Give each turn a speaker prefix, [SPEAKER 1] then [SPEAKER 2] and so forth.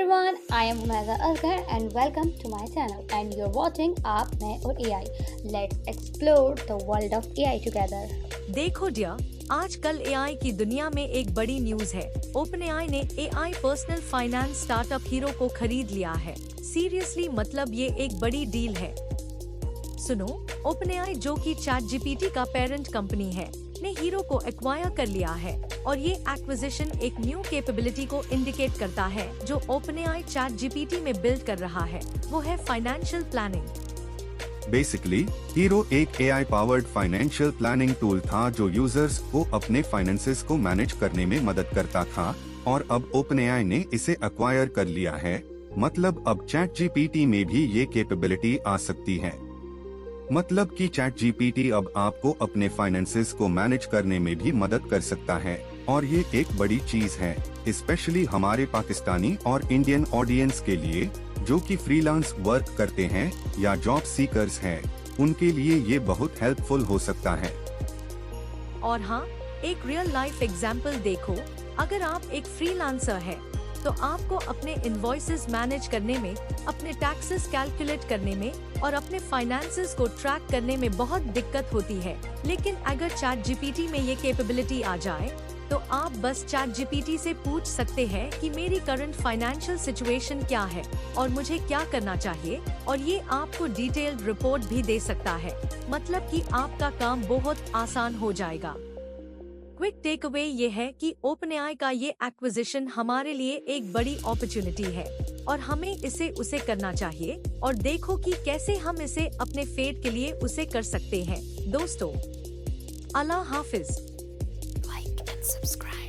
[SPEAKER 1] everyone, I am Umaza Asghar and welcome to my channel and you're watching आप मैं और AI. Let's explore the world of AI together.
[SPEAKER 2] देखो dear, आजकल AI की दुनिया में एक बड़ी न्यूज है। OpenAI ने AI personal finance startup hero को खरीद लिया है। सीरियसली मतलब ये एक बड़ी डील है। सुनो, OpenAI जो कि ChatGPT का पेरेंट कंपनी है, ने हीरो को एक्वायर कर लिया है और ये एक्विजिशन एक न्यू कैपेबिलिटी को इंडिकेट करता है जो OpenAI ChatGPT में बिल्ड कर रहा है, वो है फाइनेंशियल प्लानिंग।
[SPEAKER 3] बेसिकली हीरो एक AI powered financial planning tool था जो यूजर्स को अपने फाइनेंसेस को मैनेज करने में मदद करता था और अब OpenAI ने इसे एक्वायर कर लिया है। मतलब अब ChatGPT में भी ये कैपेबिलिटी आ सकती है। मतलब कि ChatGPT अब आपको अपने फाइनेंसेस को मैनेज करने में भी मदद कर सकता है और ये एक बड़ी चीज है, स्पेशली हमारे पाकिस्तानी और इंडियन ऑडियंस के लिए जो कि फ्रीलांस वर्क करते हैं या जॉब सीकर्स हैं, उनके लिए ये बहुत हेल्पफुल हो सकता है।
[SPEAKER 2] और हाँ, एक रियल लाइफ एग्जाम्पल देखो, अगर आप एक फ्रीलांसर है तो आपको अपने इनवॉइसेस मैनेज करने में, अपने टैक्सेस कैलकुलेट करने में और अपने फाइनेंसेस को ट्रैक करने में बहुत दिक्कत होती है। लेकिन अगर ChatGPT में ये कैपेबिलिटी आ जाए तो आप बस ChatGPT से पूछ सकते हैं कि मेरी करंट फाइनेंशियल सिचुएशन क्या है और मुझे क्या करना चाहिए, और ये आपको डिटेल्ड रिपोर्ट भी दे सकता है। मतलब कि आपका काम बहुत आसान हो जाएगा। क्विक टेक अवे ये है कि OpenAI का ये एक्विजिशन हमारे लिए एक बड़ी अपॉर्चुनिटी है और हमें इसे उसे करना चाहिए और देखो कि कैसे हम इसे अपने फेट के लिए उसे कर सकते हैं। दोस्तों, अल्लाह हाफिज।
[SPEAKER 1] Like and subscribe.